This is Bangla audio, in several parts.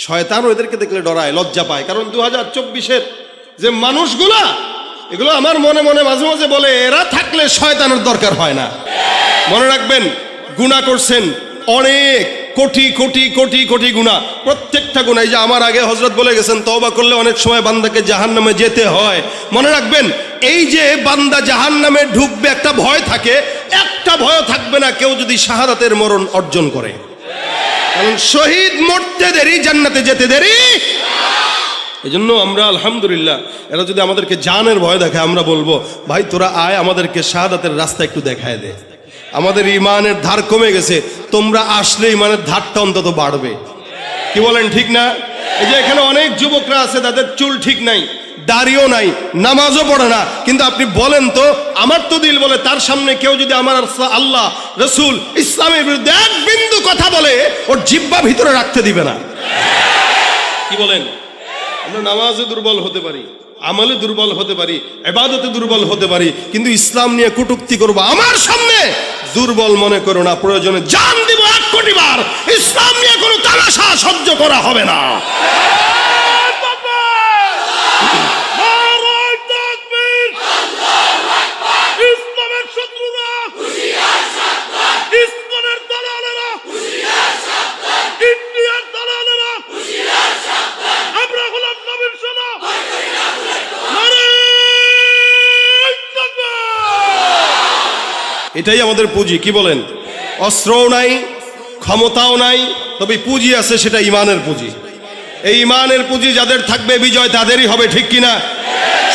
শয়তান ওদেরকে দেখলে ডরায়, লজ্জা পায়। কারণ 2024-এর যে মানুষগুলা, এগুলো আমার মনে মনে মাঝে মাঝে বলে, এরা থাকলে শয়তানের দরকার হয় না। মনে রাখবেন, গুনাহ করছেন অনেক, কোটি কোটি কোটি কোটি গুনাহ, প্রত্যেকটা গুনাহ। এই যে আমার আগে হযরত বলে গেছেন, তওবা করলে অনেক সময় বান্দাকে জাহান্নামে যেতে হয়। মনে রাখবেন, এই যে বান্দা জাহান্নামে ঢুকবে একটা ভয় থাকে, একটা ভয় থাকবে না কেউ যদি শাহাদাতের মরণ অর্জন করে। কারণ শহীদ মরতে দেরি, জান্নাতে যেতে দেরি। এজন্য আমরা আলহামদুলিল্লাহ, এরা যদি আমাদেরকে জানের ভয় দেখায়, আমরা বলবো ভাই তোরা আয়, আমাদেরকে শাহাদাতের রাস্তা একটু দেখায় দে। আমাদের ইমানের ধার কমে গেছে, তোমরা আসলে ইমানের ধারটা অন্তত বাড়বে। কি বলেন, ঠিক না? এই যে এখানে অনেক যুবকরা আছে, তাদের চুল ঠিক নাই, দাড়িও নাই, নামাজও পড়ে না, কিন্তু আপনি বলেন তো, আমার তো দিল বলে তার সামনে কেউ যদি আমার আল্লাহ, রসুল, ইসলামের বিরুদ্ধে এক বিন্দু কথা বলে, ওর জিহ্বা ভিতরে রাখতে দিবে না। কি বলেন? আমরা নামাজে দুর্বল হতে পারি, আমলে দুর্বল হতে পারি, ইবাদতে দুর্বল হতে পারি, কিন্তু ইসলাম নিয়ে কটূক্তি করবো আমার সামনে, দুর্বল মনে করো না। প্রয়োজনে জান দিব 1 কোটি বার, ইসলাম নিয়ে কোনো তামাশা সহ্য করা হবে না। এটাই আমাদের পুঁজি। কি বলেন? অস্ত্রও নাই, ক্ষমতাও নাই, তবে পুঁজি আছে, সেটা ইমানের পুঁজি। এই ইমানের পুঁজি যাদের থাকবে, বিজয় তাদেরই হবে। ঠিক কিনা?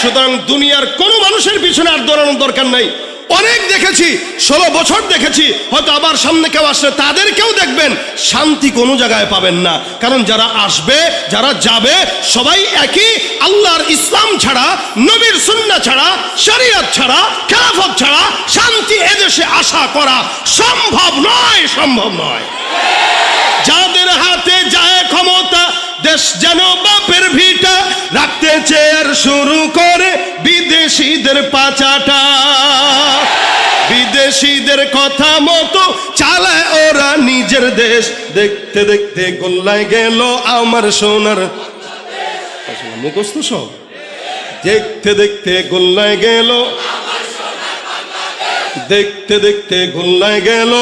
সুতরাং দুনিয়ার কোনো মানুষের পিছনে আর দৌড়ানোর দরকার নাই। অনেক দেখেছি, 16 বছর দেখেছি, হয়তো আবার সামনে কেউ আসলে তাদেরকেও দেখবেন, শান্তি কোনো জায়গায় পাবেন না। কারণ যারা আসবে, যারা যাবে, সবাই একই। আল্লাহর ইসলাম ছাড়া, নবীর সুন্নাহ ছাড়া, শরীয়ত ছাড়া, খেলাফত ছাড়া শান্তি এদেশে আশা করা সম্ভব নয়, সম্ভব নয়। যাদের হাতে যায় ক্ষমতা, দেশ যেন বাপের ভিটা, রাখতে চেয়ার শুরু করে বিদেশিদের পাচাটা। বিদেশিদের কথা মতো চালায় ওরা নিজের দেশ। দেখতে দেখতে গোল্লায় গেল আমার সোনার মুখস্থ সব। দেখতে দেখতে গোল্লায় গেল, দেখতে দেখতে গোল্লায় গেল,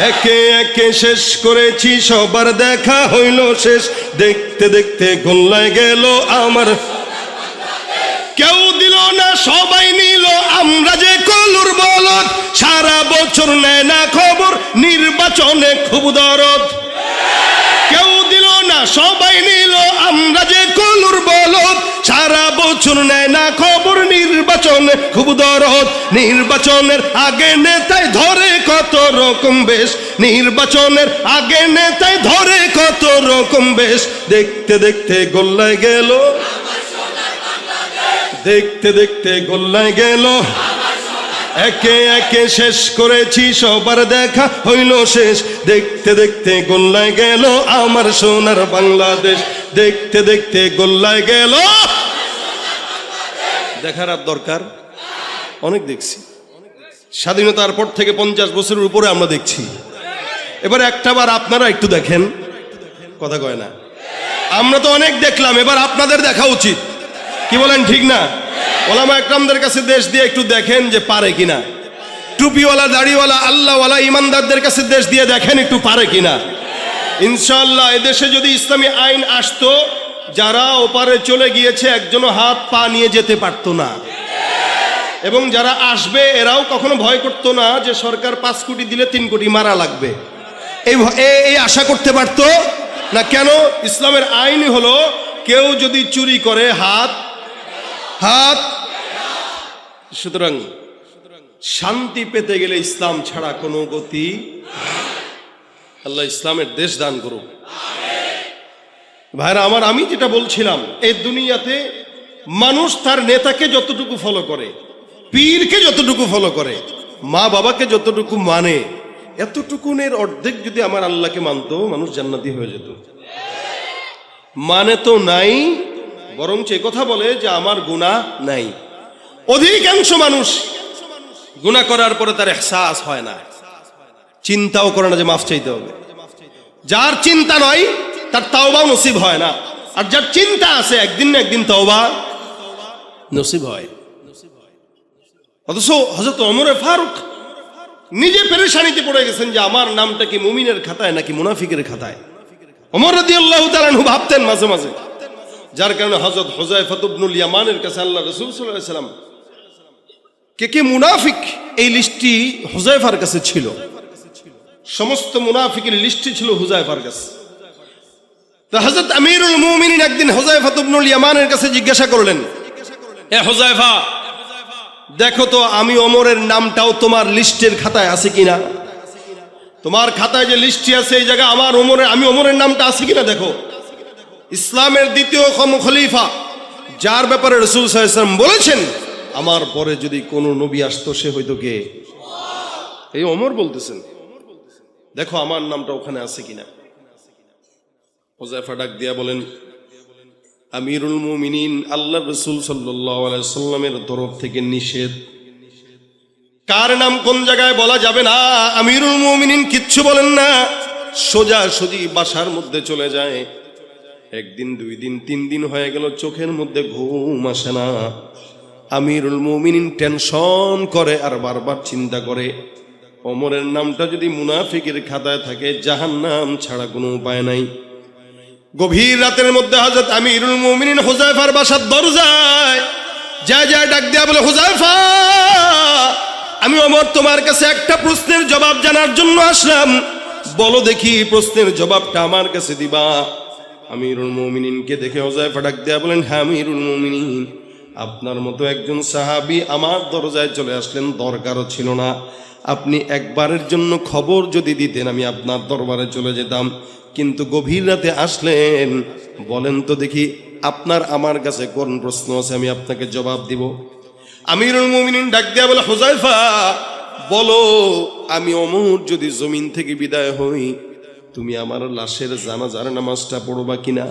একে একে শেষ করেছি, সবার দেখা হইল শেষ। দেখতে দেখতে গোল্লায় গেল আমার, কেউ দিল না সবাই নিল, আমরা যে কলুর বলদ, সারা বছর নেয় না খবর, নির্বাচনে খুব দরদ। কেউ দিল না সবাই নিল, আমরা যে কলুর বলদ, সারা বছর নেয় না খবর, নির্বাচনে খুব দরদ। নির্বাচনের আগে নেতায় ধরে কত রকম বেশ, নির্বাচনের আগে নেতায় ধরে কত রকম বেশ। দেখতে দেখতে গোল্লায় গেল, দেখতে দেখতে গোল্লায় গেল, একে একে শেষ করেছি, সবার দেখা হইল শেষ। দেখতে দেখতে গোল্লায় গেল আমার সোনার বাংলাদেশ। দেখতে দেখতে গোল্লায় গেল। দেখার আর দরকার অনেক দেখছি, স্বাধীনতার পর থেকে 50 বছরের উপরে আমরা দেখছি। এবার একটা বার আপনারা একটু দেখেন, কথা কয় না, আমরা তো অনেক দেখলাম, এবার আপনাদের দেখা উচিত। কি বলেন, ঠিক না? ওলামা একরামদের কাছে দেশ দিয়ে একটু দেখেন যে পারে কিনা। টুপিওয়ালা, দাড়িওয়ালা, আল্লাহওয়ালা ইমানদারদের কাছে দেশ দিয়ে দেখেন একটু পারে কিনা। ইনশাআল্লাহ এদেশে যদি ইসলামী আইন আসতো, যারা ওপারে চলে গিয়েছে একজনও হাত পা নিয়ে যেতে পারতো না, এবং যারা আসবে এরাও কখনো ভয় করতো না যে সরকার 5 কোটি দিলে 3 কোটি মারা লাগবে, এই আশা করতে পারতো না। কেন? ইসলামের আইন হলো, কেউ যদি চুরি করে হাত হাত। সুতরাং শান্তি পেতে গেলে ইসলাম ছাড়া কোনো গতি। আল্লাহ ইসলামের দেশ দান করুক। ভাইরা আমার, আমি যেটা বলছিলাম, এই দুনিয়াতে মানুষ তার নেতাকে যতটুকু ফলো করে, পীরকে যতটুকু ফলো করে, মা বাবাকে যতটুকু মানে, এতটুকুনের অর্ধেক যদি আমার আল্লাহকে মানতো, মানুষ জান্নাতি হয়ে যেত। মানে তো নাই, বরং এ কথা বলে যে আমার গুনাহ নাই। অধিকাংশ মানুষ গুনাহ করার পরে তার ইহসাস হয় না, চিন্তাও করে না যে মাফ চাইতে হবে। যার চিন্তা নয় তার তাওবা নসিব হয় না। আর যার চিন্তা আছে একদিন না একদিন তাওবা নসিব হয়। অথচ হযরত ওমর ফারুক নিজে পেরেশানিতে পড়ে গেছেন যে আমার নামটা কি মুমিনের খাতায় নাকি মুনাফিকের খাতায়। ওমর রাদিয়াল্লাহু তাআলা আনহু ভাবতেন মাঝে মাঝে, যার কারণে হযরত হুযায়ফা ইবনুল ইয়ামানের কাছে আল্লাহ রাসূল সাল্লাল্লাহু আলাইহি ওয়াসাল্লাম কে মুনাফিক এই লিস্টটি হুযায়ফার কাছে ছিল। সমস্ত মুনাফিকের লিস্টটি ছিল হুযায়ফার কাছে। তো হযরত আমিরুল মুমিনিন একদিন হুযায়ফা ইবনুল ইয়ামানের কাছে জিজ্ঞাসা করলেন, হে হুযায়ফা, দেখো তো আমি ওমরের নামটাও তোমার লিস্টের খাতায় আছে কিনা। তোমার খাতায় যে লিস্টটি আছে এই জায়গায় আমি ওমরের নামটা আছে কিনা দেখো। ইসলামের দ্বিতীয় খলিফা, যার ব্যাপারে রাসূল সাল্লাল্লাহু আলাইহি ওয়াসাল্লাম বলেছেন আমার পরে যদি কোনো নবী আসতো সে হয়তো কে, এই ওমর বলতেছেন, দেখো আমার নামটা ওখানে আছে কিনা। হুযায়ফা ডাক দিয়া বলেন, আমিরুল মুমিনিন, আল্লাহর রাসূল সাল্লাল্লাহু আলাইহি ওয়াসাল্লামের তরফ থেকে নিষেধ, কার নাম কোন জায়গায় বলা যাবে না। আমিরুল মুমিনিন কিচ্ছু বলেন না, সোজা সুজি বাসার মধ্যে চলে যায়। একদিন, 2 দিন, 3 দিন হয়ে গেল, চোখের মধ্যে ঘুম আসে না। আমিরুল মুমিনিন টেনশন করে আর বারবার চিন্তা করে, ওমরের নামটা যদি মুনাফিকের খাতায় থাকে জাহান্নাম ছাড়া কোনো উপায় নাই। গভীর রাতের মধ্যে হযরত আমিরুল মুমিনিন হুযায়ফার বাসার দরজায় যায় ডাক দিয়া বলে, হুযায়ফা, আমি ওমর তোমার কাছে একটা প্রশ্নের জবাব জানার জন্য আসলাম, বলো দেখি প্রশ্নের জবাবটা আমার কাছে দিবা। আমিরুল মুমিনিনকে দেখে হুযায়ফা ডাক দিয়া বলেন, হ্যাঁ আমিরুল মুমিনিন, আপনার মতো একজন সাহাবী আমার দরজায় চলে আসলেন, দরকারও ছিল না। আপনি একবারের জন্য খবর যদি দিতেন আমি আপনার দরবারে চলে যেতাম, কিন্তু গভীর রাতে আসলেন। বলেন তো দেখি আপনার আমার কাছে কোন প্রশ্ন আছে, আমি আপনাকে জবাব দিব। আমিরুল মুমিনিন ডাক দিয়া বলে, হুযায়ফা বলো, আমি ওমর যদি জমিন থেকে বিদায় হই তুমি আমার লাশের জানাজার নামাজটা পড়বা কিনা।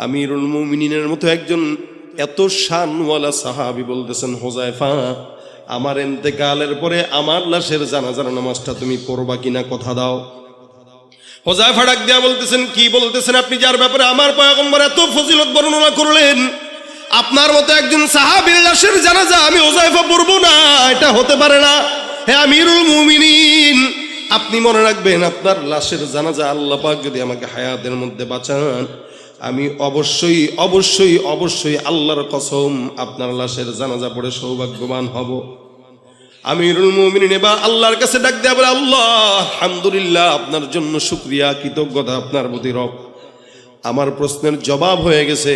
আমিরুল মুমিনিনের মতো একজন এত শানওয়ালা সাহাবী বলতেছেন, হুযায়ফা আমার ইন্তেকালের পরে আমার লাশের জানাজার নামাজটা তুমি পড়বা কিনা, কথা দাও। হুযায়ফা ডাক দিয়া বলতেছেন, কি বলতেছেন আপনি, যার ব্যাপারে আমার পয়গম্বর এত ফজিলত বর্ণনা করলেন, আপনার মতো একজন সাহাবীর লাশের জানাজা আমি হুযায়ফা পড়বো না, এটা হতে পারে না। হে আমিরুল মুমিনিন, আপনি মনে রাখবেন আপনার লাশের জানাজা আল্লাহ পাক যদি আমাকে হায়াতের মধ্যে বাঁচান, আমি অবশ্যই অবশ্যই অবশ্যই আল্লাহর কসম আপনার লাশের জানাজা পড়ে সৌভাগ্যবান হব। আমিরুল মুমিনিন এবার আল্লাহর কাছে ডাক দেয়া বলে, আল্লাহ আলহামদুলিল্লাহ, আপনার জন্য শুকরিয়া, কৃতজ্ঞতা আপনার প্রতি রব, আমার প্রশ্নের জবাব হয়ে গেছে।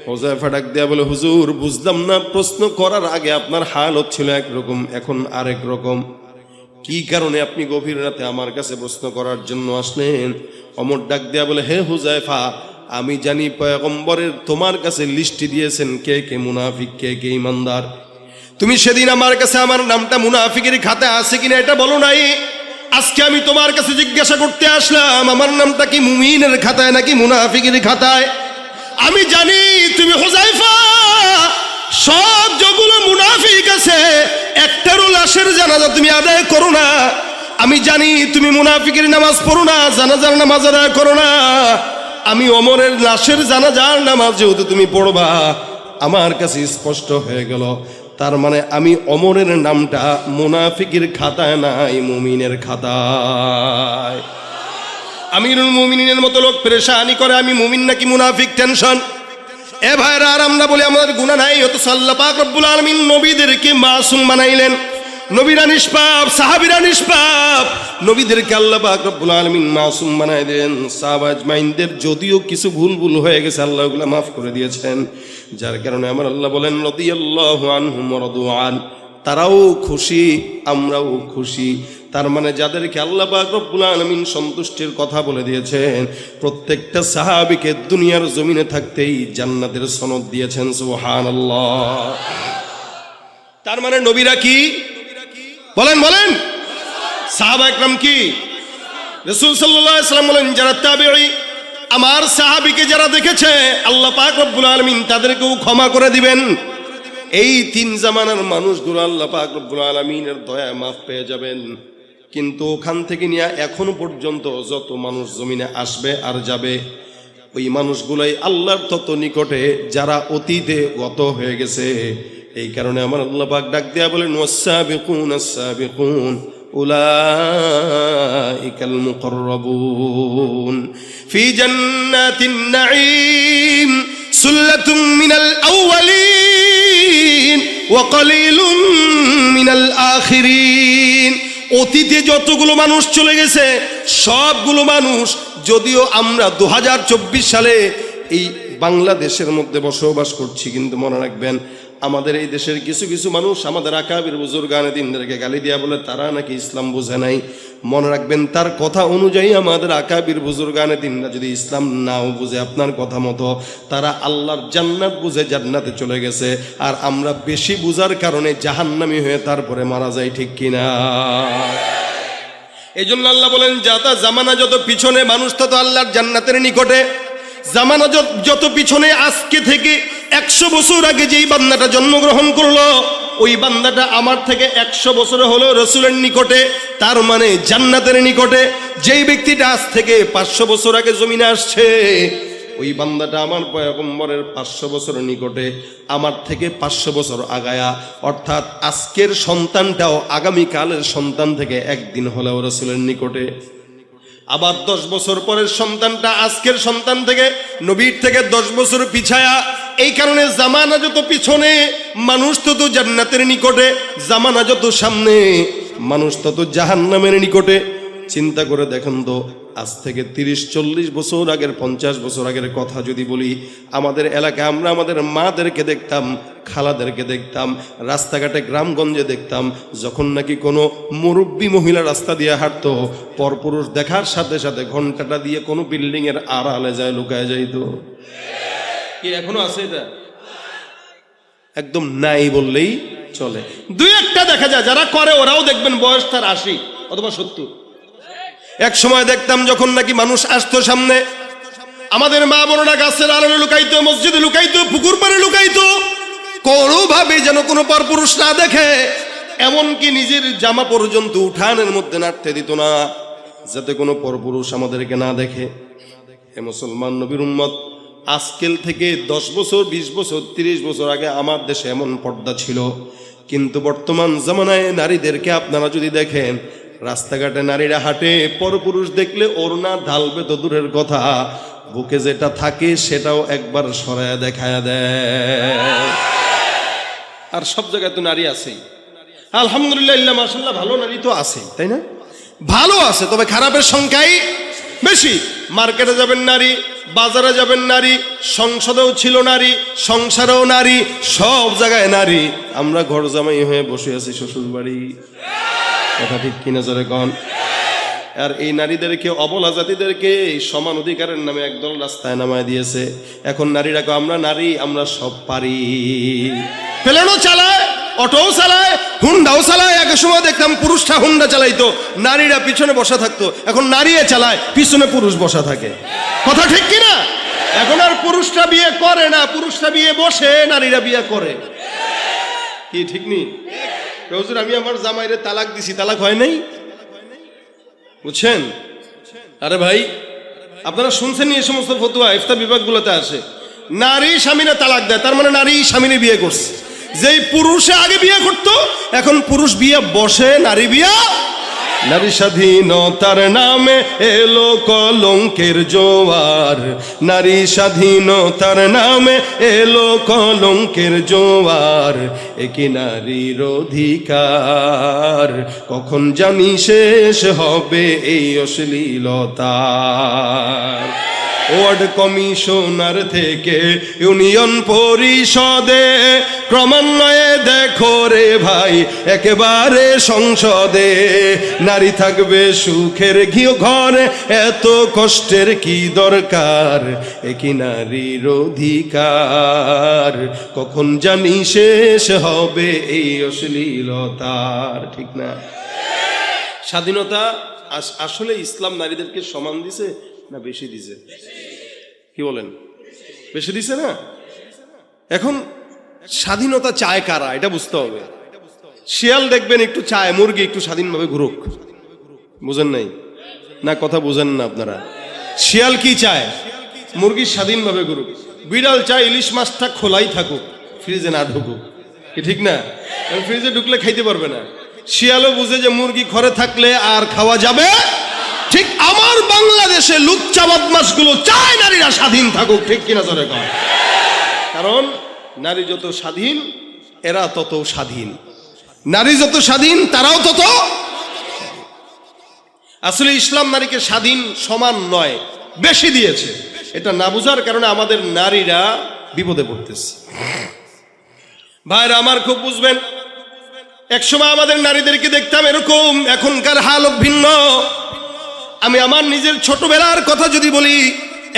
হুযায়ফা ডাক দেয়া বলে, হুজুর বুঝলাম না, প্রশ্ন করার আগে আপনার হালত ছিল একরকম, এখন আরেক রকম, কি কারণে আপনি গভীর রাতে আমার কাছে প্রশ্ন করার জন্য আসলেন। ওমর ডাক দেয়া বলে, হে হুযায়ফা, আমি জানি পয়গম্বরের তোমার কাছে লিস্টি দিয়েছেন কে কে মুনাফিক কে কে ইমানদার। তুমি সেদিন আমার কাছে আমার নামটা মুনাফিকের খাতায় আছে কিনা এটা বলো নাই। আজকে আমি তোমার কাছে জিজ্ঞাসা করতে আসলাম আমার নামটা কি মুমিনের খাতায় নাকি মুনাফিকের খাতায়। আমি জানি তুমি হুযায়ফা সব যেগুলো মুনাফিক আছে একটারও লাশের জানাজা তুমি আদায় করো না। আমি জানি তুমি মুনাফিকের নামাজ পড়ো না, জানাজার নামাজ আদায় করো না। আমি ওমরের লাশের জানাজার নামাজ যেহেতু তুমি পড়বা আমার কাছে স্পষ্ট হয়ে গেল, তার মানে আমি ওমরের নামটা মুনাফিকের খাতায় নাই, মুমিনের খাতায়। আমিরুল মুমিনিনের মতো লোক পেরেশানি করে আমি মুমিন নাকি মুনাফিক টেনশন। এ ভাইরা, আর আমরা বলি আমাদের গুনাহ নাই, অথচ আল্লাহ পাক রব্বুল আলামিন নবীদেরকে মাসুম বানাইলেন। নবীরা নিষ্পাপ, সাহাবীরা নিষ্পাপ, নবীদেরকে আল্লাহ পাক রব্বুল আলামিন মাসুম বানাই দেন। সাহাবা আজমাইনদের যদিও কিছু ভুল হয়ে গেছে আল্লাহ ওগুলো মাফ করে দিয়েছেন, যার কারণে আমার আল্লাহ বলেন রাদিয়াল্লাহু আনহুম ওয়া রাদু আন, তারাও খুশি আমরাও খুশি। তার মানে যাদেরকে আল্লাহ পাক রব্বুল আলামিন সন্তুষ্টির কথা বলে দিয়েছেন প্রত্যেকটা সাহাবীকে দুনিয়ার জমিনে থাকতেই জান্নাতের সনদ দিয়েছেন, সুবহানাল্লাহ। তার মানে নবীরা কি বলেন বলেন, সাহাবা একরাম কি, রাসূল সাল্লাল্লাহু আলাইহি ওয়াসাল্লাম বলেন যারা তাবেঈ আমার সাহাবীকে যারা দেখেছে আল্লাহ পাক রব্বুল আলামিন তাদেরকেও ক্ষমা করে দিবেন। এই 3 জামানার মানুষগুলো আল্লাহ পাক রব্বুল আলামিনের দয়া মাফ পেয়ে যাবেন। কিন্তু ওখান থেকে নিয়ে এখনো পর্যন্ত যত মানুষ জমিনে আসবে আর যাবে ওই মানুষগুলাই আল্লাহর তত নিকটে যারা অতীতে গত হয়ে গেছে। এই কারণে আমার আল্লাহ পাক ডাক দেয়া বলেন ওয়াস-সাবিকুন আস-সাবিকুন উলাইকাল মুকাররাবুন ফি জান্নাতিন নাঈম সুল্লাতুম মিনাল আউয়ালিন ওয়া কালিলুম মিনাল আখিরিন। অতীতে যতগুলো মানুষ চলে গেছে সবগুলো মানুষ, যদিও আমরা 2024 সালে এই বাংলাদেশের মধ্যে বসবাস করছি, কিন্তু মনে রাখবেন আমাদের এই দেশের কিছু কিছু মানুষ আমাদের আকাবির বুজুর্গানে দিনদেরকে গালি দিয়া বলে তারা নাকি ইসলাম বোঝে নাই। মনে রাখবেন তার কথা অনুযায়ী আমাদের আকাবির বুজুর্গানে দিনরা যদি ইসলাম নাও বুঝে আপনার কথা মতো, তারা আল্লাহর জান্নাত বুঝে জান্নাতে চলে গেছে, আর আমরা বেশি বুঝার কারণে জাহান্নামী হয়ে তারপরে মারা যাই, ঠিক কিনা? এই জন্য আল্লাহ বলেন যাতা জামানা যত পিছনে মানুষ তত আল্লাহর জান্নাতের নিকটে। জামানা যত পিছনে, আজকে থেকে 100 বছর আগে যেই বান্দাটা জন্মগ্রহণ করলো ওই বান্দাটা আমার থেকে 100 বছর হলো রসুলের নিকটে, তার মানে জান্নাতের নিকটে। যেই ব্যক্তিটা আজ থেকে 500 বছর আগে জমিনে আসছে ওই বান্দাটা আমার পয়গম্বরের 500 বছরের নিকটে, আমার থেকে 500 বছর আগায়া। অর্থাৎ আজকের সন্তানটাও আগামীকালের সন্তান থেকে একদিন হলেও রসুলের নিকটে। আবার 10 বছর পরের সন্তানটা আজকের সন্তান থেকে নবীর থেকে 10 বছর পিছায়া। এই কারণে জামানা যত পিছনে মানুষ তত জান্নাতের নিকটে, জামানা যত সামনে মানুষ তত জাহান্নামের নিকটে। চিন্তা করে দেখেন তো, আজ থেকে 30-40 বছর আগের, 50 বছর আগের কথা যদি বলি, আমাদের এলাকায় আমরা আমাদের মাদেরকে দেখতাম, খালাদেরকে দেখতাম, রাস্তাঘাটে গ্রামগঞ্জে দেখতাম, যখন নাকি কোনো মুরব্বী মহিলা রাস্তা দিয়ে হাঁটতো, পরপুরুষ দেখার সাথে সাথে ঘন্টাটা দিয়ে কোনো বিল্ডিং এর আড়ালে যায় লুকায় যাইতো। কি এখনো আছে এটা? একদম নাই বললেই চলে। দুই একটা দেখা যায় যারা করে, ওরাও দেখবেন বয়স তার 80 অথবা 70। এক সময় দেখতাম যখন নাকি মানুষ আসতো সামনে, আমাদের মা বোনেরা গাছের আড়ালে লুকাইতো, মসজিদে লুকাইতো, পুকুর পাড়ে লুকাইতো, কোনোভাবে যেন কোনো পরপুরুষ না দেখে। এমনকি নিজের জামা পর্যন্ত উঠানের মধ্যে নাড়তে দিত না, যাতে কোনো পরপুরুষ আমাদেরকে না দেখে। এ মুসলমান নবীর উম্মত, আজকেল থেকে 10 বছর, 20 বছর, 30 বছর আগে আমার দেশে এমন পর্দা ছিল, কিন্তু বর্তমান জামানায় নারীদেরকে আপনারা যদি দেখেন, রাস্তাঘাটে নারীরা হাঁটে, পরপুরুষ দেখলে ওড়না ঢালবে তো দূরের কথা, বুকে যেটা থাকে সেটাও একবার সরায়া দেখায়া দেয়। আর সব জায়গায় তো নারী আছেই, আলহামদুলিল্লাহ, মাশাআল্লাহ, ভালো নারী তো আছেই, তাই না? ভালো আছে, তবে খারাপের সংখ্যাই বেশি। মার্কেটে যাবেন নারী, বাজারে যাবেন নারী, সংসদেও ছিল নারী, সংসারেও নারী, সব জায়গায় নারী। আমরা ঘর জামাই হয়ে বসে আছি শ্বশুর বাড়ি, কথা ঠিক কিনা জোরে কন? আর এই নারীদেরকে, অবলা জাতিদেরকে সমান অধিকারের নামে একদল রাস্তায় নামায় দিয়েছে। এখন নারীরা আমরা নারী, আমরা সব পারি। প্লেনও চালায়, অটোও চালায়, হুন্ডাও চালায়। এক সময় দেখতাম পুরুষরা হুন্ডা চালাইতো, নারীরা পিছনে বসা থাকতো। এখন নারীও চালায়, পিছনে পুরুষ বসা থাকে। কথা ঠিক কিনা? এখন আর পুরুষরা বিয়ে করে না, পুরুষরা বিয়ে বসে, নারীরা বিয়ে করে। কি ঠিক নেই? হুজুর আমি আমার জামাইরে তালাক দিছি, তালাক হয় নাই, বুঝছেন? আরে ভাই, আপনারা শুনছেন এই সমস্ত ফতোয়া ইফতা বিভাগগুলোতে আসে, নারী স্বামীরা তালাক দেয়, তার মানে নারী স্বামীরে বিয়ে করছে। যেই পুরুষে আগে বিয়ে করতো, এখন পুরুষ বিয়ে বসে, নারী বিয়ে। নারী স্বাধীনতার নামে এলো কলঙ্কের জোয়ার, নারী স্বাধীনতার নামে এলো কলঙ্কের জোয়ার, একি নারীর অধিকার কখন জানি শেষ হবে এই অশ্লীলতার। ওয়ার্ড কমিশনার থেকে ইউনিয়ন পরিষদে, ক্রমান্বয়ে দেখো রে ভাই একেবারে সংসদে, নারী থাকবে সুখের ঘরে, এত কষ্টের কি দরকার, একই নারীর অধিকার কখন জানি শেষ হবে এই অশ্লীলতার। ঠিক না? স্বাধীনতা আসলে ইসলাম নারীদেরকে সমান দিছে না বেশি দিছে? কি বলেন? বেশি দিছে না? এখন স্বাধীনতা চায় কারা, এটা বুঝতে হবে। শিয়াল দেখবেন একটু চায় মুরগি একটু স্বাধীনভাবে ঘুরুক, বুঝেন নাই না? কথা বুঝেন না আপনারা? শিয়াল কি চায়? মুরগি স্বাধীনভাবে ঘুরুক, বিড়াল চায় ইলিশ মাছটা খোলাই থাকুক, ফ্রিজে না ঢুকুক, কি ঠিক না? ফ্রিজে ঢুকলে খাইতে পারবে না। শিয়ালও বুঝে যে মুরগি ঘরে থাকলে আর খাওয়া যাবে। ঠিক আমার বাংলাদেশে লুচ্চা বদমাশগুলো চায় নারীরা স্বাধীন থাকুক, ঠিক কিনা জোরে কয়? কারণ নারী যত স্বাধীন এরা তত স্বাধীন, নারী যত স্বাধীন তারাও তত। আসলে ইসলাম নারীকে স্বাধীন সমান নয়, বেশি দিয়েছে। এটা না বুঝার কারণে আমাদের নারীরা বিপদে পড়তেছে। ভাইরা আমার খুব বুঝবেন, একসময় আমাদের নারীদেরকে দেখতাম এরকম, এখনকার হাল ভিন্ন। আমি আমার নিজের ছোটবেলার কথা যদি বলি,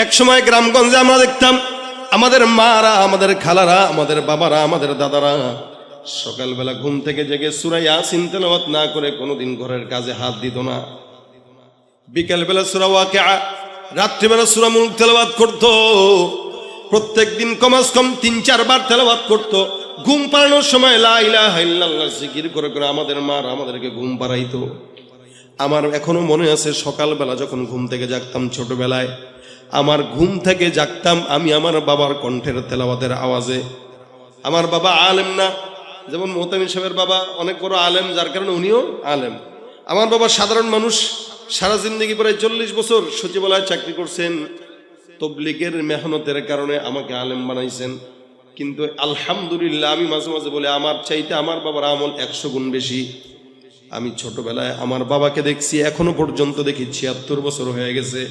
একসময় গ্রামগঞ্জে আমরা দেখতাম আমাদের মারা, আমাদের খালারা, আমাদের বাবারা, আমাদের দাদারা সকালবেলা ঘুম থেকে জেগে সূরা ইয়াসিন তেলাওয়াত না করে কোনোদিন ঘরের কাজে হাত দিত না। বিকেলবেলা সূরা ওয়াকিয়া, রাত্রিবেলা সূরা মুলক তেলাওয়াত করতো। প্রত্যেকদিন কমাস কম ৩-৪ বার তেলাওয়াত করতো। ঘুম পাড়ানোর সময় লা ইলাহা ইল্লাল্লাহ জিকির করে করে আমাদের মারা আমাদেরকে ঘুম পাড়াইতো। আমার এখনো মনে আছে, সকালবেলা যখন ঘুম থেকে জাগতাম ছোটবেলায়, আমার ঘুম থেকে জাগতাম আমি আমার বাবার কণ্ঠের তেলাওয়াতের আওয়াজে। আমার বাবা আলেম না, যেমন মোহতামিম সাহেবের বাবা অনেক বড় আলেম, যার কারণে উনিও আলেম। আমার বাবা সাধারণ মানুষ, সারা জিন্দগি প্রায় 40 বছর সচিবালয়ে চাকরি করছেন। তবলিগের মেহনতের কারণে আমাকে আলেম বানাইছেন। কিন্তু আলহামদুলিল্লাহ আমি মাঝে মাঝে বলে আমার চাইতে আমার বাবার আমল 100 গুণ বেশি। আমি ছোটবেলায় আমার বাবাকে দেখছি, এখনো পর্যন্ত দেখি 76 বছর হয়ে গেছে।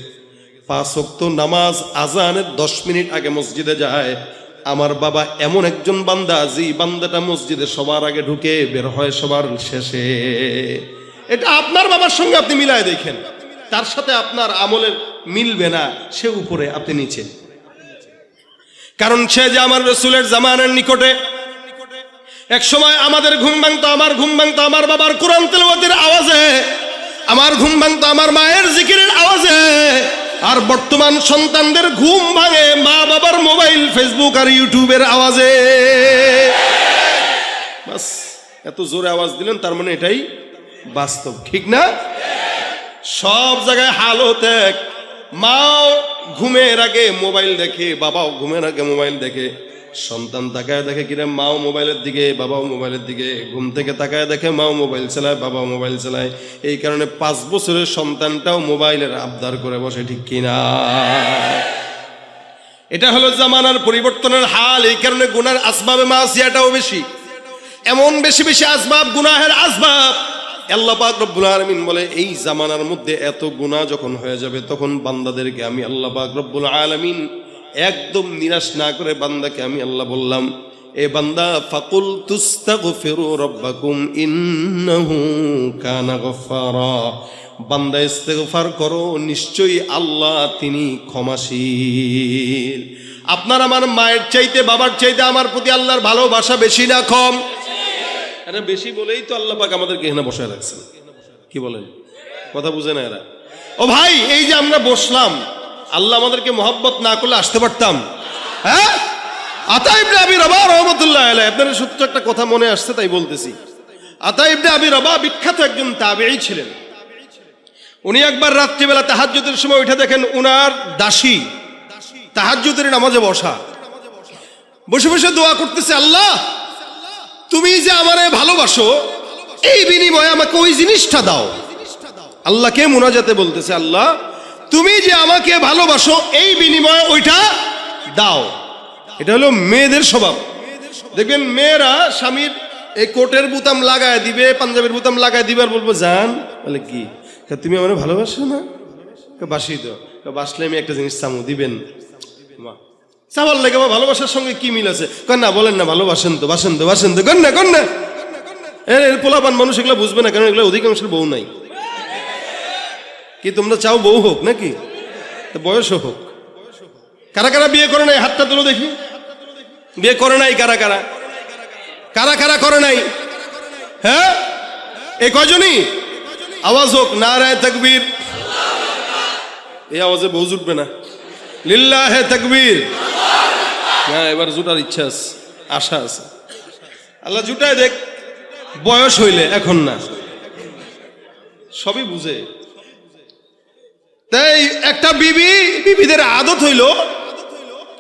5 ওয়াক্ত নামাজ আজানের 10 মিনিট আগে মসজিদে যায়। আমার বাবা এমন একজন বান্দা, যে বান্দাটা মসজিদে সবার আগে ঢুকে, বের হয় সবার শেষে। এটা আপনার বাবার সঙ্গে আপনি মিলায় দেখেন, তার সাথে আপনার আমলের মিলবে না, সে উপরে আপনি নিচে। কারণ সে যে আমার রাসূলের জামানের নিকটে। এক সময় আমাদের ঘুম ভাঙতো, আমার ঘুম ভাঙতো আমার বাবার কোরআন তেলাওয়াতের আওয়াজে, আমার ঘুম ভাঙতো আমার মায়ের জিকিরের আওয়াজে। আর বর্তমান সন্তানদের ঘুম ভাঙে মা বাবার মোবাইল, ফেসবুক আর ইউটিউবের আওয়াজে। বাস, এত জোরে আওয়াজ দিলেন, তার মানে এটাই বাস্তব, ঠিক না? সব জায়গায় হালত এক। মাও ঘুমের আগে মোবাইল দেখে, বাবাও ঘুমের আগে মোবাইল দেখে। সন্তান তাকায় দেখে কিরে, মাও মোবাইলের দিকে, বাবাও মোবাইলের দিকে। ঘুম থেকে তাকায় দেখে মাও মোবাইল চালায়, বাবাও মোবাইল চালায়। এই কারণে 5 বছরের সন্তানটাও মোবাইলের আবদার করে বসে, ঠিক কিনা? এটা হলো জামানার পরিবর্তনের হাল। এই কারণে গুনার আসবাবে মাসিয়াটাও বেশি, এমন বেশি বেশি আসবাব, গুনাহের আসবাব। আল্লাহ পাক রব্বুল আলামিন বলে, এই জামানার মধ্যে এত গুনাহ যখন হয়ে যাবে, তখন বান্দাদেরকে আমি আল্লাহ পাক রব্বুল আলামিন একদম নিরাশ না করে বান্দাকে আমি আল্লাহ বললাম, এ বান্দা ফাকুল তুস্তাগফিরু রাব্বাকুম ইন্নাহু কানা গফফারা। বান্দা ইস্তেগফার করো, নিশ্চয়ই আল্লাহ তিনি ক্ষমাশীল। আপনার আমার মায়ের চাইতে, বাবার চাইতে আমার প্রতি আল্লাহর ভালোবাসা বেশি না কম? আরে বেশি বলেই তো আল্লাহ পাক আমাদেরকে এখানে বসায় রাখছেন। কি বলেন? কথা বুঝে না এরা? ও ভাই, এই যে আমরা বসলাম, আল্লাহ আমাদেরকে মহব্বত না করলে আসতে পারতাম? হ্যাঁ, আতা ইবনে আবি রাবাহ রাহমাতুল্লাহ আলাইহি, আপনাদের সত্য একটা কথা মনে আসছে তাই বলতেছি। আতা ইবনে আবি রাবাহ বিখ্যাত একজন তাবেঈ ছিলেন। উনি একবার রাত্রিবেলা তাহাজ্জুদের সময় উঠে দেখেন উনার দাসী তাহাজ্জুদের নামাজে বসা, বসে বসে দোয়া করতেছে, আল্লাহ তুমি যে আমারে ভালোবাসো, এই বিনিময়ে আমাকে ওই জিনিসটা দাও। আল্লাহকে মুনাজাতে বলতেছে, আল্লাহ তুমি যে আমাকে ভালোবাসো, এই বিনিময়ে ওইটা দাও। এটা হলো মেয়েদের স্বভাব। দেখবেন মেয়েরা স্বামীর এই কোটের বুতাম লাগায় দিবে, পাঞ্জাবের বুতাম লাগায় দিবে, আর বলবো জান, বলে কি তুমি আমার ভালোবাসো না? বাসি তো, বাসলে আমি একটা জিনিস চামু দিবেন। চাওয়ার লেগে আমার ভালোবাসার সঙ্গে কি মিল আছে? না বলেন না, ভালোবাসেন তো, বাসেন তো, বাসেন তো, কন্যা কন্যা। এর পোলাপান মানুষ এগুলো বুঝবে না, কারণ এগুলো অধিকাংশের বউ নাই। কি তোমরা চাও বউ হোক নাকি? বয়সও হোক। কারা কারা বিয়ে করে নাই? হাতটা তুলো দেখি। বিয়ে করে নাই কারা কারা? কারা কারা করে নাই? হ্যাঁ, এই কয়জনই? আওয়াজ হোক, নারায়ে তাকবীর। এই আওয়াজে বউ জুটবে না। লিল্লাহে তাকবীর। হ্যাঁ, এবার জুটার ইচ্ছা আছে, আশা আছে। আল্লাহ জুটায় দেখ, বয়স হইলে, এখন না। সবই বুঝে। তাই একটা বিবিদের আদত হইল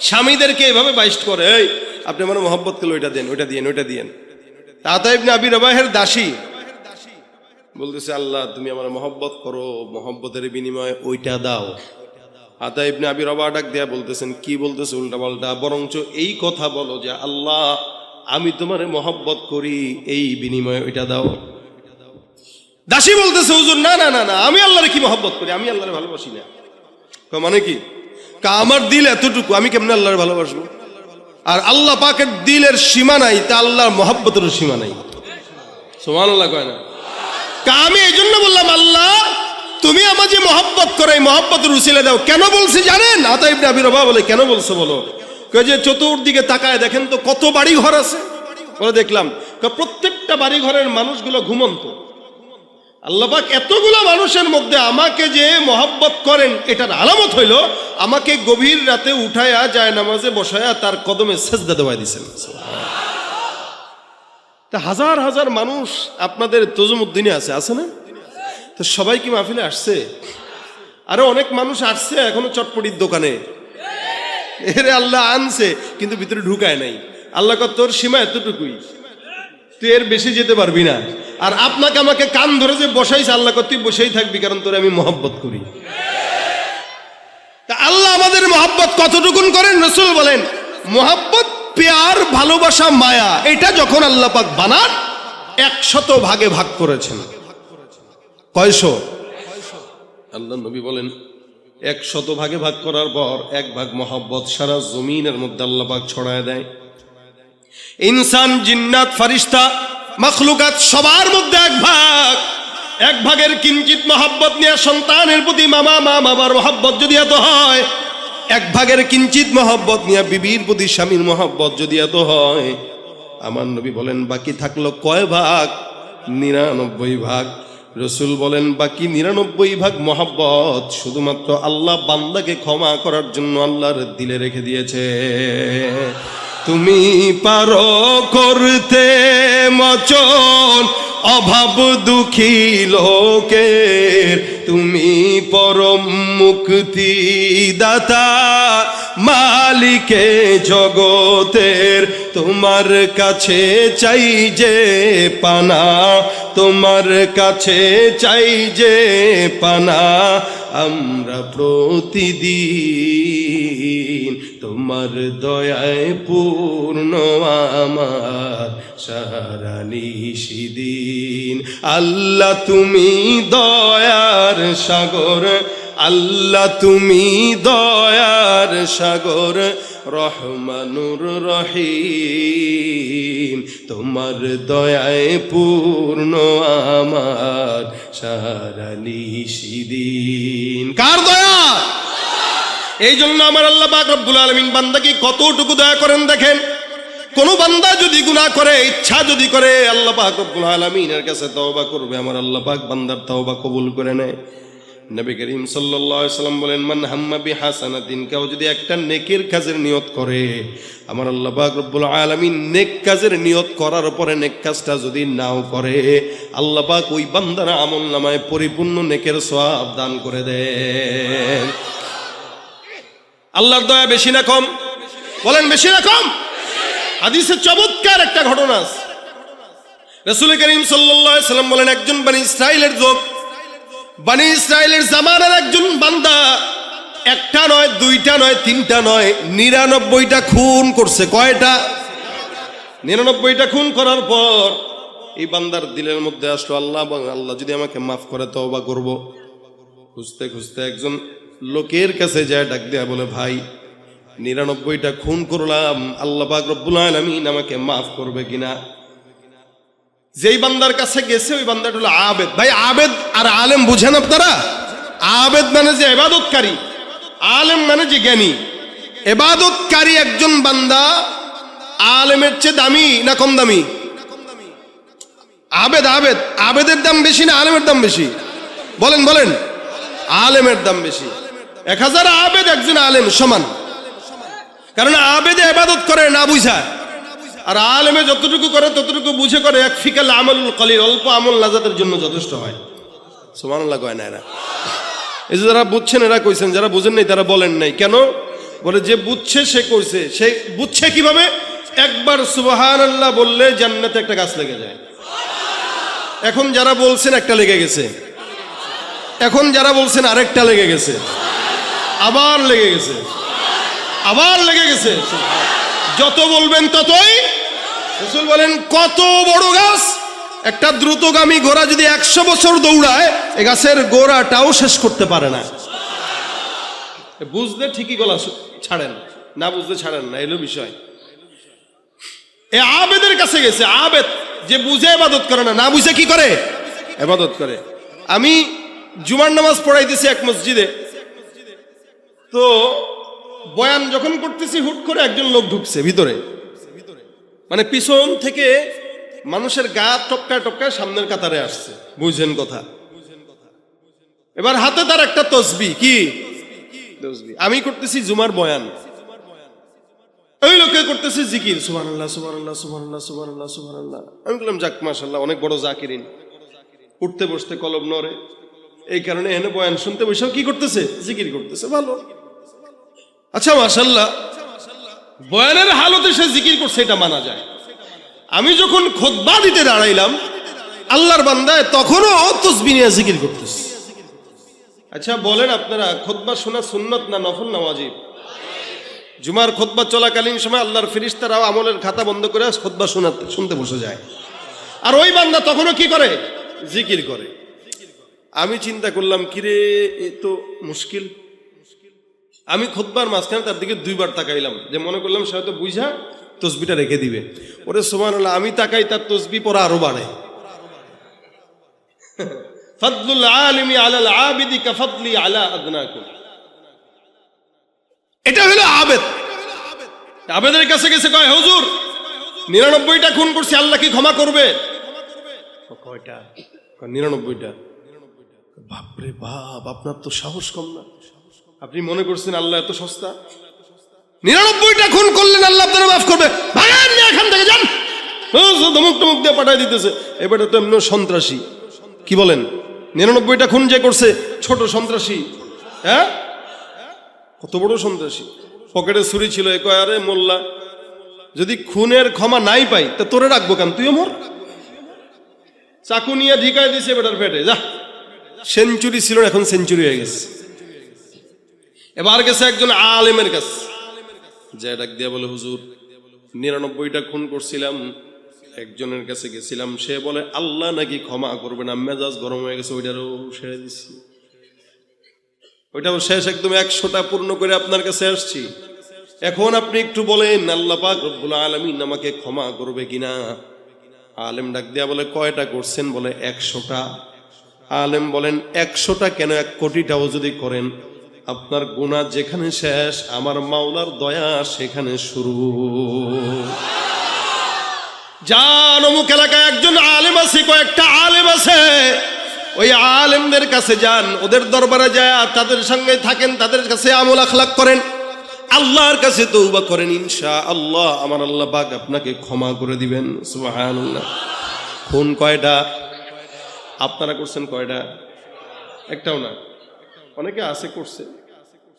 স্বামীদেরকে এভাবে বাইস্ট করে, এই আপনি আমার মহব্বত করলে ওইটা দেন, ওইটা দিয়েন, ওইটা দিয়েন। আতা ইবনে আবি রবাহের দাসী বলতেছে, আল্লাহ তুমি আমার মহব্বত করো, মহব্বতের বিনিময়ে ওইটা দাও। আতা ইবনে আবি রবাহ ডাক দিয়া বলতেছেন, কি বলতেছে উল্টা পাল্টা, বরঞ্চ এই কথা বলো যে আল্লাহ আমি তোমারে মহব্বত করি, এই বিনিময়ে ওইটা দাও। দাসী বলতেছে, হুজুর না না না না, আমি আল্লাহরে কি মহব্বত করি, আমি আল্লাহরে ভালোবাসি না। মানে কি? আমার দিল এতটুকু, আমি কেমনে আল্লাহরে ভালোবাসবো? আর আল্লাহ পাকের দিলের সীমা নাই, তা আল্লাহর মহব্বতের সীমা নাই। সুবহানাল্লাহ কয় না? আমি এই জন্য বললাম, আল্লাহ তুমি আমার যে মহব্বত করে এই মহব্বতের উসিলা দাও। কেন বলছি জানেন? আতা ইবনে আবি রবাহ বলে, কেন বলছো বলো? কয় যে চতুর্দিকে তাকায় দেখেন তো কত বাড়ি ঘর আছে। বলে দেখলাম, প্রত্যেকটা বাড়ি ঘরের মানুষগুলো ঘুমন্ত। আল্লাহ পাক এতগুলো মানুষের মধ্যে আমাকে যে মহব্বত করেন এটার আলামত হইল আমাকে গভীর রাতে উঠায়া যায় নামাজে বসায়া তার কদমে সেজদা দেওয়া দিয়েছেন। তা হাজার হাজার মানুষ আপনাদের তজুমুদ্দিনে আছে না? তো সবাই কি মাহফিলে আসছে? আরো অনেক মানুষ আসছে এখনো চটপটির দোকানে, এরে আল্লাহ আনছে কিন্তু ভিতরে ঢুকায় নাই। আল্লাহ কয় তোর সীমা এতটুকুই, তুই এর বেশি যেতে পারবি না। আর আপনাকে আমাকে কান ধরে যে বসাইছে, আল্লাহ কয় তুই বসেই থাকবি, কারণ তোরে আমি মহব্বত করি। তা আল্লাহ আমাদের মহব্বত কতটুকুন করেন? রাসূল বলেন, মহব্বত প্যার, ভালোবাসা, মায়া, এটা যখন আল্লাহ পাক বানান 100 ভাগে ভাগ করেছেন। কয়শো? আল্লাহ নবী বলেন 100 ভাগে ভাগ করার পর 1 ভাগ মহব্বত সারা জমিনের মধ্যে আল্লাহ পাক ছড়ায় দেয়। ইনসান, জিন্নাত, ফারিস্তা, মাখলুকাত সবার মধ্যে 1 ভাগের কিঞ্চিত মহব্বত নিয়ে সন্তানের প্রতি মামার মহব্বত যদি এত হয়, 1 ভাগের কিঞ্চিত মহব্বত নিয়ে বিবির প্রতি স্বামীর মহব্বত যদি এত হয়, আমার নবী বলেন বাকি থাকলো কয় ভাগ? 99 ভাগ। রসুল বলেন বাকি 99 ভাগ মহব্বত শুধুমাত্র আল্লাহ বান্দাকে ক্ষমা করার জন্য আল্লাহর দিলে রেখে দিয়েছে। তুমি পারো করতে মোচন অভাব দুঃখী লোকের, তুমি পরম মুক্তি দাতা মালিকে জগতের, তোমার কাছে চাই যে পানা, তোমার কাছে চাই যে পানা, আমরা প্রতিদিন তোমার দয়ায় পূর্ণ আমার সারা নিশিদিন। আল্লাহ তুমি দয়ার সাগর, আল্লাহ তুমি দয়ার সাগর, রহমানুর রহিম, তোমার দয়ায় পূর্ণ আমার সারা নিশিদিন। কার দয়া? এই জন্য আমার আল্লাহ পাক রব্বুল আলামিন বান্দাকে কতটুকু দয়া করেন দেখেন। কোন বান্দা যদি গুনাহ করে, ইচ্ছা যদি করে, আল্লাহ পাক রব্বুল আলামিনের কাছে তওবা করবে, আমার আল্লাহ পাক বান্দার তওবা কবুল করে নেয়। নবী করিম সাল্লাল্লাহু আলাইহি ওয়াসাল্লাম বলেন, মান হাম্মা বিহাসানাতিন, কেউ যদি একটা নেকির কাজের নিয়ত করে, আমার আল্লাহ পাক রব্বুল আলামিন নেক কাজের নিয়ত করার পরে নেক কাজটা যদি নাও করে, আল্লাহ পাক ওই বান্দার আমলনামায় পরিপূর্ণ নেকের সওয়াব দান করে দেন। আল্লাহর দয়া বেশি না কম? বলেন বেশি না কম? হাদিসে চমৎকার একটা ঘটনা আছে। রাসূল করিম সাল্লাল্লাহু আলাইহি ওয়াসাল্লাম বলেন, একজন বনি ইসরাইলের লোক, বনি ইসরাইলের জামানার একজন বান্দা একটা নয়, দুইটা নয়, তিনটা নয়, 99টা খুন করছে। কয়টা? 99টা খুন করার পর এই বান্দার দিলের মধ্যে আসলো, আল্লাহ যদি আমাকে মাফ করে তওবা করব। খুঁজতে খুঁজতে একজন লোকের কাছে যায়, ডাক দেয়া বলে, ভাই 99টা খুন করলাম, আল্লাহ পাক রব্বুল আলামিন আমাকে মাফ করবে কিনা? যেই বান্দার কাছে গেছে ওই বান্দাটা হলো আবেদ। ভাই আবেদ আর আলেম বুঝেন আপনারা? আবেদ মানে যে ইবাদতকারী, আলেম মানে যে জ্ঞানী। ইবাদতকারী একজন বান্দা আলেমের চেয়ে দামি না কম দামি? আবেদের দাম বেশি না আলেমের দাম বেশি? বলেন বলেন। আলেমের দাম বেশি। 1000 আবেদ একজন আলেম সমান, কারণ আবেদে ইবাদত করে না বুঝায়, আর আলেমে যতটুকু করে ততটুকু বুঝে করে। এক ফিকাল আমলুল কলিল, অল্প আমল লাজাতের জন্য যথেষ্ট হয়। সুবহানাল্লাহ কয় না এরা? এই যে যারা বুঝছেন এরা কইছেন, যারা বুঝেন নাই তারা বলেন নাই কেন? বলে যে বুঝছে সে কইছে। সে বুঝছে কিভাবে? একবার সুবহানাল্লাহ বললে জান্নাতে একটা গাছ লেগে যায়। এখন যারা বলছেন একটা লেগে গেছে, এখন যারা বলছেন আরেকটা লেগে গেছে, আবার লেগে গেছে, আবার লেগে গেছে। যত বলবেন ততই। রাসূল বলেন কত বড় গাছ, একটা দ্রুতগামী ঘোড়া যদি 100 বছর দৌড়ায় এই গাছের গোড়াটাও শেষ করতে পারে না। বুঝলে ঠিকই গলা ছাড়েন, না বুঝলে ছাড়েন না, এলো বিষয়। এ আবেদের কাছে গেছে। আবেদ যে বুঝে ইবাদত করে না, না বুঝে কি করে? ইবাদত করে। আমি জুমার নামাজ পড়াইতেছি এক মসজিদে, তো বয়ান যখন করতেছি হুট করে একজন লোক ঢুকছে ভিতরে, মানে পিছন থেকে মানুষের গা টপকায় টপকায় সামনের কাতারে আসছে। বুঝছেন কথা? এবার হাতে তার একটা তসবিহ। কি তসবিহ? আমি করতেছি জুমার বয়ান, ওই লোকে করতেছে জিকির, সুবহানাল্লাহ সুবহানাল্লাহ সুবহানাল্লাহ সুবহানাল্লাহ সুবহানাল্লাহ। আমি বললাম যাক মাশাআল্লাহ, অনেক বড় জাকিরিন। উঠতে বসতে কলম নড়ে, এই কারণে এনে বয়ান শুনতে বসেও কি করতেছে? জিকির করতেছে। ভালো, আচ্ছা মাশাআল্লাহ। বয়ানের হালতে সে জিকির করছে, এটা মানা যায়। আমি যখন খুতবা দিতে দাঁড়াইলাম আল্লাহর বান্দায়, তখনও তাসবিহ নিয়ে জিকির করতেছে। আচ্ছা বলেন আপনারা, খুতবা শোনা সুন্নত না নফল না ওয়াজিব? জুমার খুতবা চলাকালীন সময় আল্লাহর ফেরেশতারাও আমলের খাতা বন্ধ করে খুতবা শুনতে বসে যায়, আর ওই বান্দা তখনও কি করে? জিকির করে। আমি চিন্তা করলাম কিরে, এ তো মুশকিল। আমি খুতবার মাঝখানে তার দিকে 2 বার তাকাইলাম, যে মনে করলাম সে হয়তো বুঝা তসবিটা রেখে দিবে। ওরে সুবহানাল্লাহ, আমি তাকাই তার তসবি পড়া আরো বাড়ে। ফাদলুল আলিমি আলাল আবিদি কাফাদলি আলা আদনাকুম। এটা হলো আবেদ। আবেদের কাছে গেছে, কয় হুজুর 99টা খুন করছি, আল্লাহ কি ক্ষমা করবে? কয়টা? 99টা। বাপরে বাপ, আপনার তো সাহস কম না। আপনি মনে করছেন আল্লাহ এত সস্তা? 99টা খুন করলেন, আল্লাহ আপনারা মাফ করবে? ভাগেন না এখান থেকে, যান। ধমক টমক দিয়ে পাঠাই দিতেছে। এবারে তো এমনি সন্ত্রাসী। কি বলেন? 99টা খুন যে করছে ছোট সন্ত্রাসী? হ্যাঁ, কত বড় সন্ত্রাসী। পকেটে ছুরি ছিল। এ কয় আরে মোল্লা, যদি খুনের ক্ষমা নাই পাই তা তোরে রাখবো কেন? তুইও মর। চাকু নিয়ে ঢিকায় দিছে বেটার পেটে। যা, সেঞ্চুরি ছিল এখন সেঞ্চুরি হয়ে গেছে। এবার গেছে একজন আলেমের কাছে, যে ডাক দিয়া বলে হুজুর 99টা খুন করছিলাম, একজনের কাছে গেছিলাম, সে বলে আল্লাহ নাকি ক্ষমা করবে না। মেজাজ গরম হয়ে গেছে, ওইটারও সেরে দিচ্ছি, ওইটাও শেষ একদম 100টা পূর্ণ করে আপনার কাছে আসছি। এখন আপনি একটু বলেন আল্লাহ পাক রব্বুল আলামিন আমাকে ক্ষমা করবে কিনা? আলেম ডাক দিয়া বলে কয়টা করছেন? বলে 100টা। আলেম বলেন 100টা কেন, 1 কোটিটাও যদি করেন আপনার গুনাহ যেখানে শেষ আমার মাওলার দয়া সেখানে শুরু। যান অমুক এলাকায় একজন আলেম আছে, কয়েকটা আলেম আছে, ওই আলেমদের কাছে যান, ওদের দরবারে যায় তাদের সঙ্গে থাকেন, তাদের কাছে আমল আখলাক করেন, আল্লাহর কাছে তওবা করেন, ইনশাআল্লাহ আমার আল্লাহ পাক আপনাকে ক্ষমা করে দিবেন। সুবহানাল্লাহ। খুন কয়টা আপনারা করছেন? কয়টা? একটাও না। অনেকে আছে করছে,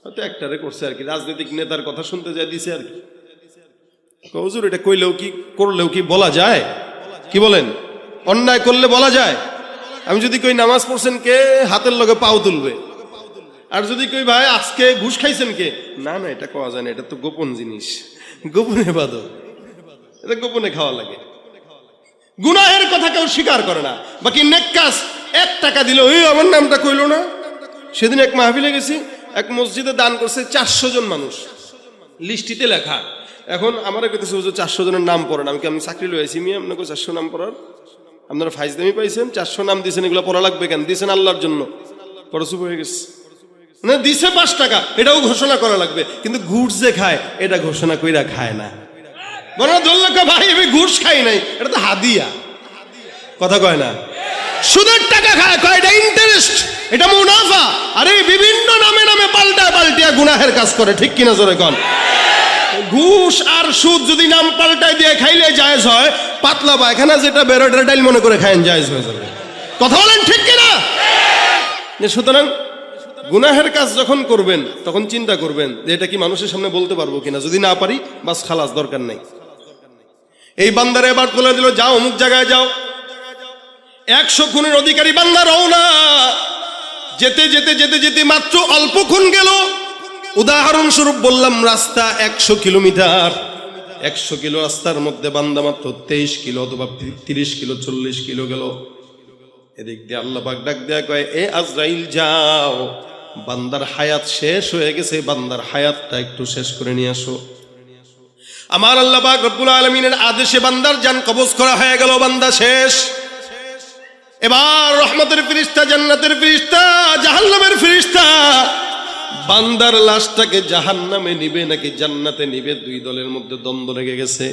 হয়তো একটারে করছে আর কি, রাজনৈতিক নেতার কথা শুনতে যায় দিছে আর কি। হুজুর এটা কইলেও কি করলেও কি বলা যায়? কি বলেন? অন্যায় করলে বলা যায়? আমি যদি কই নামাজ পড়ছেন কে, হাতের লগে পাও তুলবে। আর যদি কই ভাই আজকে ঘুষ খাইছেন কে, না না এটা কওয়া যায় না, এটা তো গোপন জিনিস, গোপনে ইবাদত, এটা গোপনে খাওয়া লাগে। গুনাহের কথা কেউ স্বীকার করে না, বাকি নেক কাজ 1 টাকা দিল, ওই আমার নামটা কইলো না। সেদিন এক মাহফিলে গেছি, এক মসজিদে দান করছে 400 জন মানুষ, লিস্টিতে লেখা। এখন আমার কইতেছে হুজুর 400 জনের নাম পড়েন। আমি চাকরি লইছি, আমি আপনাকে 400 নাম পড়ার আপনারা ফাইজদামি পাইছেন? 400 নাম দিয়েছেন, এগুলো পড়া লাগবে কেন? দিয়েছেন আল্লাহর জন্য, পড়া চুপ হয়ে গেছে। মানে দিছে 5 টাকা, এটাও ঘোষণা করা লাগবে, কিন্তু ঘুষ যে খায় এটা ঘোষণা কইরা খায় না। বড় ধরল ভাই আমি ঘুষ খাই নাই, এটা তো হাদিয়া। কথা কয় না? সুদের টাকা খায়, কয় এটা ইন্টারেস্ট, এটা মুনাফা। আরে বিভিন্ন নামে নামে পাল্টিয়া গুনাহের কাজ করে, ঠিক কিনা জোরে কন? ঘুষ আর সুদ যদি নাম পাল্টাই দিয়ে খাইলে জায়েজ হয়, পাতলা পায়খানা যেটা বেরোটার ডাইল মনে করে খায়েন জায়েজ হয়ে যাবে। কথা বলেন ঠিক কিনা? সুতরাং গুনাহের কাজ যখন করবেন তখন চিন্তা করবেন যে এটা কি মানুষের সামনে বলতে পারবো কিনা, যদি না পারি বাস খালাস, দরকার নেই। এই বান্দারে এবার বলে দিল, যাও অমুক জায়গায় যাও। 100 খুনের অধিকারী বান্দা রওনা। যেতে যেতে যেতে যেতে মাত্র অল্প খুন গেল। উদাহরণস্বরূপ বললাম, রাস্তা 100 কিলোমিটার। 100 কিলো রাস্তার মধ্যে বান্দা মাত্র 23 কিলো অথবা 30 কিলো 40 কিলো গেল। এদিক দিয়ে আল্লাহ পাক ডাক দেয়া কয়, এ আজরাইল যাও, বান্দার হায়াত শেষ হয়ে গেছে, বান্দার হায়াতটা একটু শেষ করে নিয়ে আসো। আমার আল্লাহ পাক রব্বুল আলামিনের আদেশে বান্দার জান কবজ করা হয়ে গেল, বান্দা শেষ। এবার রহমতের ফেরেশতা, জান্নাতের ফেরেশতা, জাহান্নামের ফেরেশতা বান্দার লাশটাকে জাহান্নামে নিবে নাকি জান্নাতে নিবে, দুই দলের মধ্যে দ্বন্দ্ব লেগে গেছে।